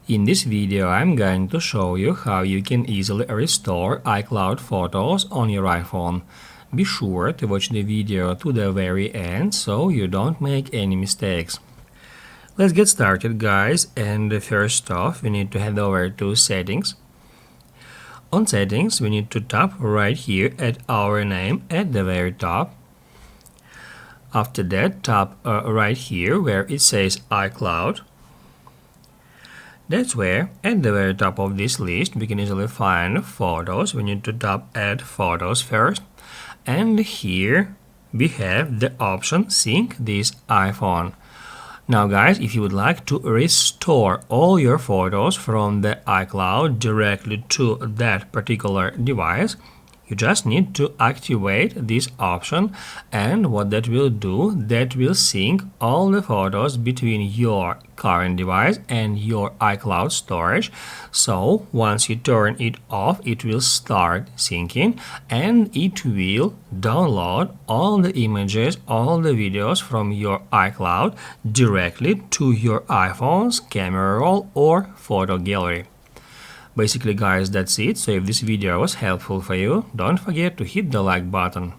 In this video, I'm going to show you how you can easily restore iCloud photos on your iPhone. Be sure to watch the video to the very end so you don't make any mistakes. Let's get started, guys, and first off we need to head over to Settings. On Settings we need to tap right here at our name at the very top. After that, tap right here where it says iCloud. That's where, at the very top of this list, we can easily find photos. We need to tap Add Photos first. And here we have the option Sync this iPhone. Now guys, if you would like to restore all your photos from the iCloud directly to that particular device, you just need to activate this option, and what that will do, that will sync all the photos between your current device and your iCloud storage. So once you turn it off, it will start syncing and it will download all the images, all the videos from your iCloud directly to your iPhone's camera roll or photo gallery. Basically, guys, that's it. So if this video was helpful for you, don't forget to hit the like button.